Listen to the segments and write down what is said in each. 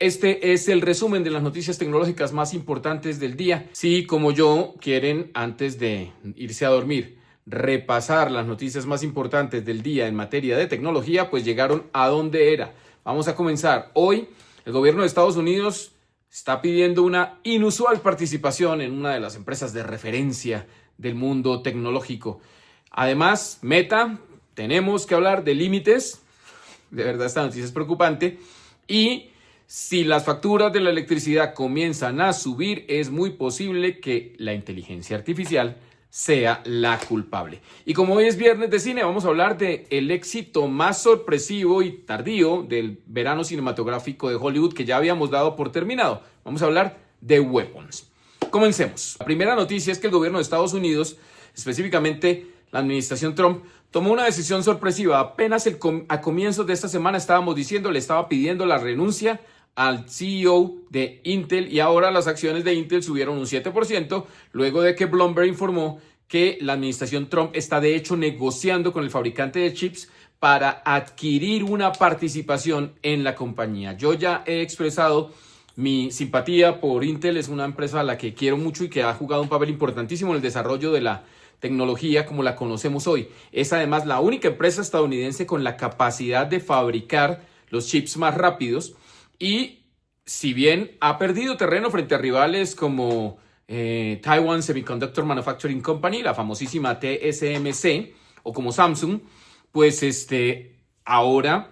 Este es el resumen de las noticias tecnológicas más importantes del día. Si, como yo, quieren, antes de irse a dormir, repasar las noticias más importantes del día en materia de tecnología, pues llegaron a donde era. Vamos a comenzar. Hoy, el gobierno de Estados Unidos está pidiendo una inusual participación en una de las empresas de referencia del mundo tecnológico. Además, Meta, tenemos que hablar de límites. De verdad, esta noticia es preocupante. Y si las facturas de la electricidad comienzan a subir, es muy posible que la inteligencia artificial sea la culpable. Y como hoy es viernes de cine, vamos a hablar del éxito más sorpresivo y tardío del verano cinematográfico de Hollywood que ya habíamos dado por terminado. Vamos a hablar de Weapons. Comencemos. La primera noticia es que el gobierno de Estados Unidos, específicamente la administración Trump, tomó una decisión sorpresiva. Apenas a comienzos de esta semana estábamos diciendo, le estaba pidiendo la renuncia al CEO de Intel y ahora las acciones de Intel subieron un 7% luego de que Bloomberg informó que la administración Trump está de hecho negociando con el fabricante de chips para adquirir una participación en la compañía. Yo ya he expresado mi simpatía por Intel, es una empresa a la que quiero mucho y que ha jugado un papel importantísimo en el desarrollo de la tecnología como la conocemos hoy. Es además la única empresa estadounidense con la capacidad de fabricar los chips más rápidos. Y si bien ha perdido terreno frente a rivales como Taiwan Semiconductor Manufacturing Company, la famosísima TSMC, o como Samsung, pues ahora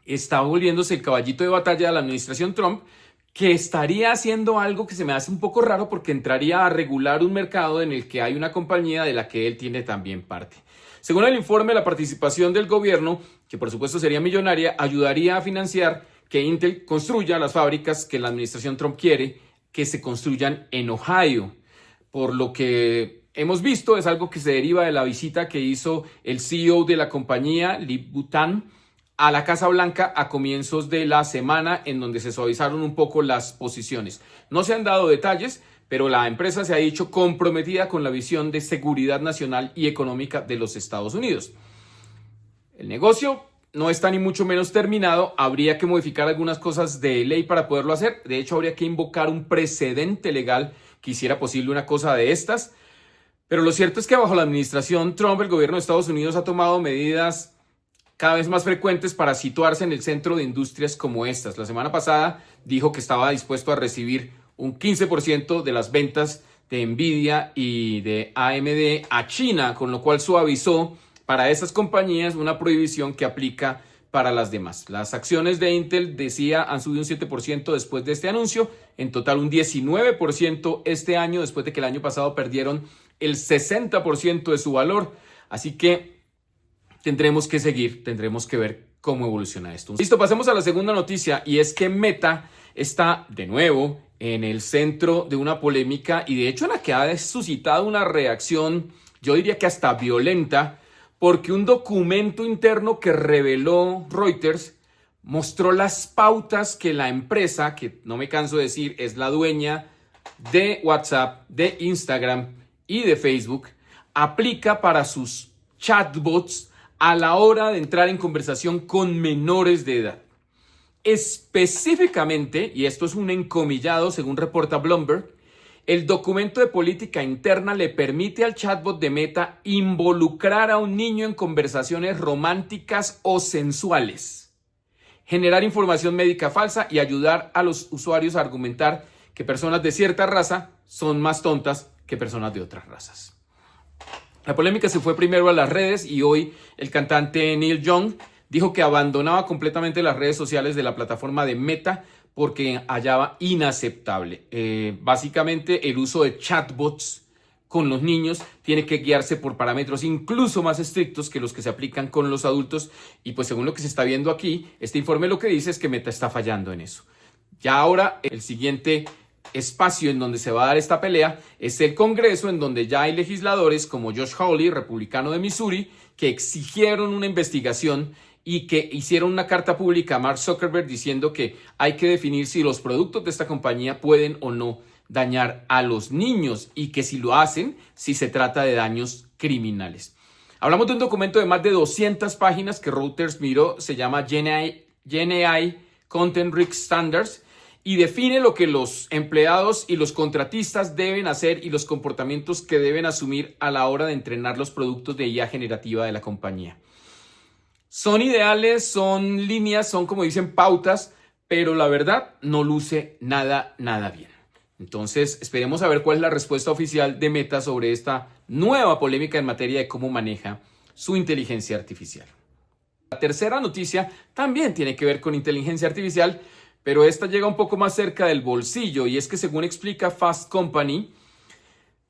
está volviéndose el caballito de batalla de la administración Trump, que estaría haciendo algo que se me hace un poco raro porque entraría a regular un mercado en el que hay una compañía de la que él tiene también parte. Según el informe, la participación del gobierno, que por supuesto sería millonaria, ayudaría a financiar que Intel construya las fábricas que la administración Trump quiere que se construyan en Ohio. Por lo que hemos visto, es algo que se deriva de la visita que hizo el CEO de la compañía, Lip Butan, a la Casa Blanca a comienzos de la semana, en donde se suavizaron un poco las posiciones. No se han dado detalles, pero la empresa se ha dicho comprometida con la visión de seguridad nacional y económica de los Estados Unidos. El negocio no está ni mucho menos terminado, habría que modificar algunas cosas de ley para poderlo hacer. De hecho, habría que invocar un precedente legal que hiciera posible una cosa de estas. Pero lo cierto es que bajo la administración Trump, el gobierno de Estados Unidos ha tomado medidas cada vez más frecuentes para situarse en el centro de industrias como estas. La semana pasada dijo que estaba dispuesto a recibir un 15% de las ventas de Nvidia y de AMD a China, con lo cual suavizó para esas compañías una prohibición que aplica para las demás. Las acciones de Intel, decía, han subido un 7% después de este anuncio, en total un 19% este año, después de que el año pasado perdieron el 60% de su valor. Así que tendremos que seguir, tendremos que ver cómo evoluciona esto. Listo, pasemos a la segunda noticia y es que Meta está de nuevo en el centro de una polémica y de hecho en la que ha suscitado una reacción, yo diría que hasta violenta, porque un documento interno que reveló Reuters mostró las pautas que la empresa, que no me canso de decir, es la dueña de WhatsApp, de Instagram y de Facebook, aplica para sus chatbots a la hora de entrar en conversación con menores de edad. Específicamente, y esto es un encomillado según reporta Bloomberg, el documento de política interna le permite al chatbot de Meta involucrar a un niño en conversaciones románticas o sensuales, generar información médica falsa y ayudar a los usuarios a argumentar que personas de cierta raza son más tontas que personas de otras razas. La polémica se fue primero a las redes y hoy el cantante Neil Young dijo que abandonaba completamente las redes sociales de la plataforma de Meta porque hallaba inaceptable. Básicamente el uso de chatbots con los niños tiene que guiarse por parámetros incluso más estrictos que los que se aplican con los adultos y pues según lo que se está viendo aquí, este informe lo que dice es que Meta está fallando en eso. Ya ahora el siguiente espacio en donde se va a dar esta pelea es el Congreso, en donde ya hay legisladores como Josh Hawley, republicano de Missouri, que exigieron una investigación y que hicieron una carta pública a Mark Zuckerberg diciendo que hay que definir si los productos de esta compañía pueden o no dañar a los niños y que si lo hacen, si se trata de daños criminales. Hablamos de un documento de más de 200 páginas que Reuters miró, se llama GenAI Content Rich Standards, y define lo que los empleados y los contratistas deben hacer y los comportamientos que deben asumir a la hora de entrenar los productos de IA generativa de la compañía. Son ideales, son líneas, son como dicen pautas, pero la verdad no luce nada bien. Entonces esperemos a ver cuál es la respuesta oficial de Meta sobre esta nueva polémica en materia de cómo maneja su inteligencia artificial. La tercera noticia también tiene que ver con inteligencia artificial, pero esta llega un poco más cerca del bolsillo, y es que según explica Fast Company,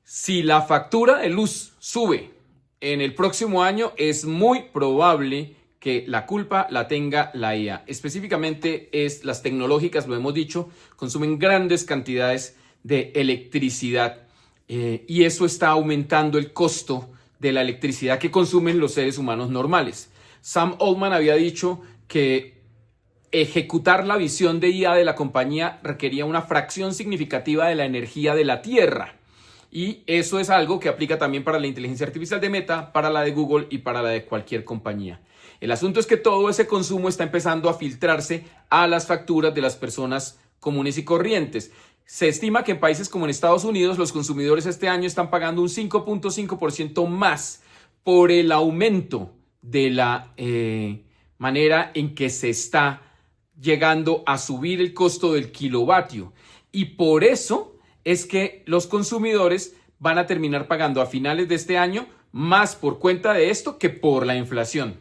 si la factura de luz sube en el próximo año, es muy probable que la culpa la tenga la IA. Específicamente las tecnológicas, lo hemos dicho, consumen grandes cantidades de electricidad y eso está aumentando el costo de la electricidad que consumen los seres humanos normales. Sam Altman había dicho que ejecutar la visión de IA de la compañía requería una fracción significativa de la energía de la Tierra. Y eso es algo que aplica también para la inteligencia artificial de Meta, para la de Google y para la de cualquier compañía. El asunto es que todo ese consumo está empezando a filtrarse a las facturas de las personas comunes y corrientes. Se estima que en países como en Estados Unidos los consumidores este año están pagando un 5.5% más por el aumento de la manera en que se está llegando a subir el costo del kilovatio. Y por eso es que los consumidores van a terminar pagando a finales de este año más por cuenta de esto que por la inflación.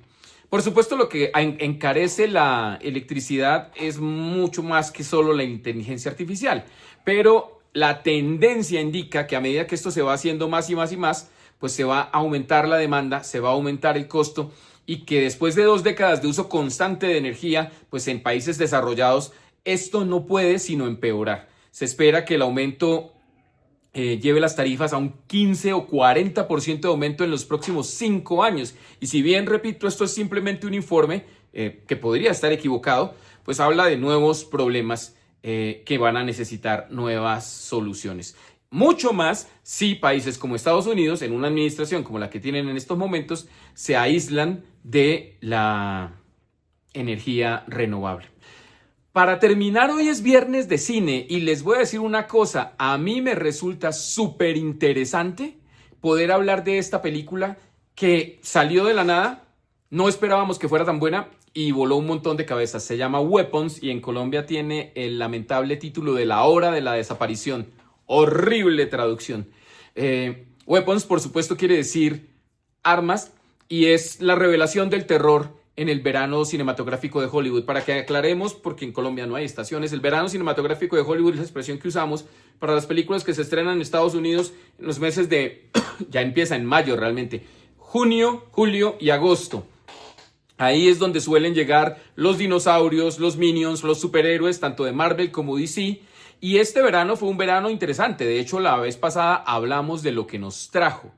Por supuesto, lo que encarece la electricidad es mucho más que solo la inteligencia artificial, pero la tendencia indica que a medida que esto se va haciendo más y más y más, pues se va a aumentar la demanda, se va a aumentar el costo, y que después de 2 décadas de uso constante de energía, pues en países desarrollados esto no puede sino empeorar. Se espera que el aumento lleve las tarifas a un 15 o 40% de aumento en los próximos 5 años. Y si bien, repito, esto es simplemente un informe que podría estar equivocado, pues habla de nuevos problemas que van a necesitar nuevas soluciones. Mucho más si países como Estados Unidos, en una administración como la que tienen en estos momentos, se aíslan de la energía renovable. Para terminar, hoy es viernes de cine y les voy a decir una cosa, a mí me resulta súper interesante poder hablar de esta película que salió de la nada, no esperábamos que fuera tan buena y voló un montón de cabezas. Se llama Weapons y en Colombia tiene el lamentable título de La hora de la desaparición. Horrible traducción. Weapons, por supuesto, quiere decir armas y es la revelación del terror en el verano cinematográfico de Hollywood. Para que aclaremos, porque en Colombia no hay estaciones, el verano cinematográfico de Hollywood es la expresión que usamos para las películas que se estrenan en Estados Unidos en los meses de... ya empieza en mayo realmente. Junio, julio y agosto. Ahí es donde suelen llegar los dinosaurios, los Minions, los superhéroes, tanto de Marvel como DC. Y este verano fue un verano interesante. De hecho, la vez pasada hablamos de lo que nos trajo.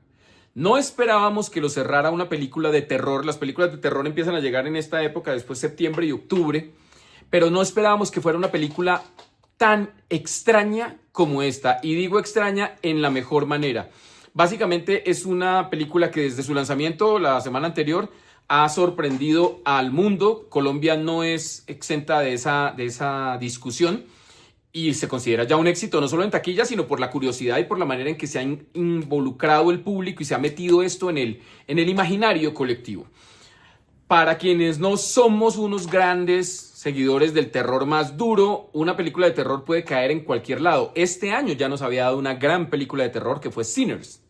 No esperábamos que lo cerrara una película de terror. Las películas de terror empiezan a llegar en esta época, después septiembre y octubre. Pero no esperábamos que fuera una película tan extraña como esta. Y digo extraña en la mejor manera. Básicamente es una película que desde su lanzamiento la semana anterior ha sorprendido al mundo. Colombia no es exenta de esa discusión. Y se considera ya un éxito, no solo en taquilla, sino por la curiosidad y por la manera en que se ha involucrado el público y se ha metido esto en el imaginario colectivo. Para quienes no somos unos grandes seguidores del terror más duro, una película de terror puede caer en cualquier lado. Este año ya nos había dado una gran película de terror que fue Sinners,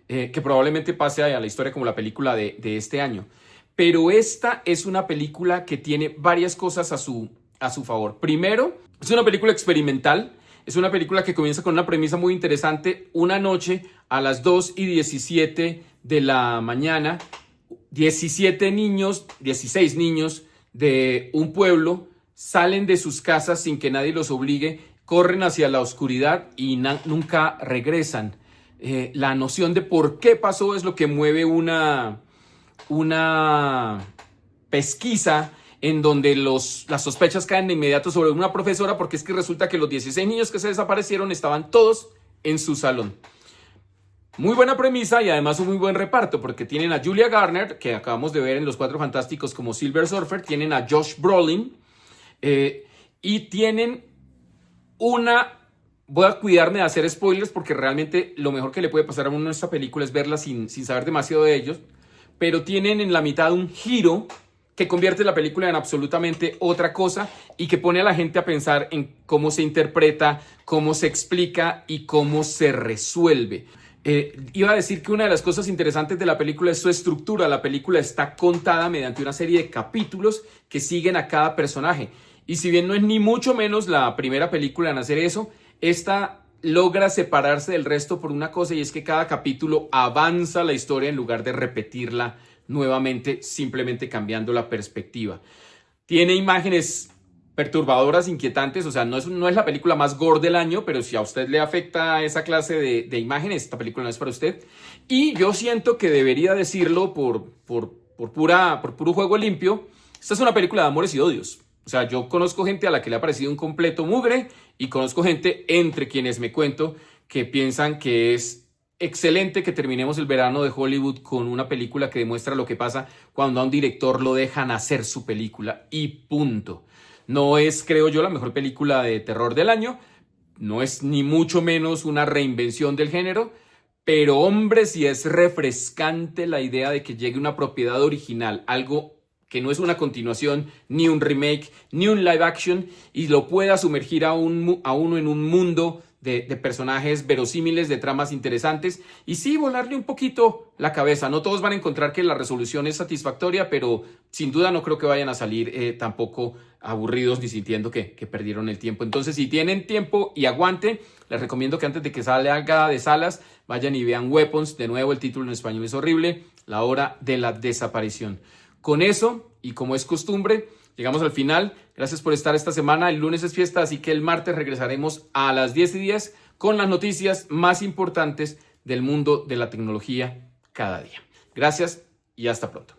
que probablemente pase a la historia como la película de este año. Pero esta es una película que tiene varias cosas a su favor. Primero, es una película experimental, es una película que comienza con una premisa muy interesante. Una noche a las 2:17 de la mañana, 16 niños de un pueblo salen de sus casas sin que nadie los obligue, corren hacia la oscuridad y nunca regresan. La noción de por qué pasó es lo que mueve una pesquisa en donde las sospechas caen de inmediato sobre una profesora, porque es que resulta que los 16 niños que se desaparecieron estaban todos en su salón. Muy buena premisa y además un muy buen reparto, porque tienen a Julia Garner, que acabamos de ver en Los Cuatro Fantásticos como Silver Surfer, tienen a Josh Brolin, y tienen voy a cuidarme de hacer spoilers porque realmente lo mejor que le puede pasar a uno en esta película es verla sin saber demasiado de ellos, pero tienen en la mitad un giro que convierte la película en absolutamente otra cosa y que pone a la gente a pensar en cómo se interpreta, cómo se explica y cómo se resuelve. Iba a decir que una de las cosas interesantes de la película es su estructura. La película está contada mediante una serie de capítulos que siguen a cada personaje. Y si bien no es ni mucho menos la primera película en hacer eso, esta logra separarse del resto por una cosa, y es que cada capítulo avanza la historia en lugar de repetirla nuevamente, simplemente cambiando la perspectiva. Tiene imágenes perturbadoras, inquietantes, o sea, no es la película más gore del año, pero si a usted le afecta esa clase de imágenes, esta película no es para usted. Y yo siento que debería decirlo por puro juego limpio, esta es una película de amores y odios. O sea, yo conozco gente a la que le ha parecido un completo mugre y conozco gente entre quienes me cuento que piensan que es excelente que terminemos el verano de Hollywood con una película que demuestra lo que pasa cuando a un director lo dejan hacer su película y punto. No es, creo yo, la mejor película de terror del año, no es ni mucho menos una reinvención del género, pero hombre, si es refrescante la idea de que llegue una propiedad original, algo que no es una continuación, ni un remake, ni un live action, y lo pueda sumergir a uno en un mundo de personajes verosímiles, de tramas interesantes, y sí, volarle un poquito la cabeza. No todos van a encontrar que la resolución es satisfactoria, pero sin duda no creo que vayan a salir tampoco aburridos ni sintiendo que perdieron el tiempo. Entonces, si tienen tiempo y aguante, les recomiendo que antes de que salga de salas, vayan y vean Weapons. De nuevo, el título en español es horrible, La hora de la desaparición. Con eso, y como es costumbre, llegamos al final. Gracias por estar esta semana. El lunes es fiesta, así que el martes regresaremos a las 10:10 con las noticias más importantes del mundo de la tecnología cada día. Gracias y hasta pronto.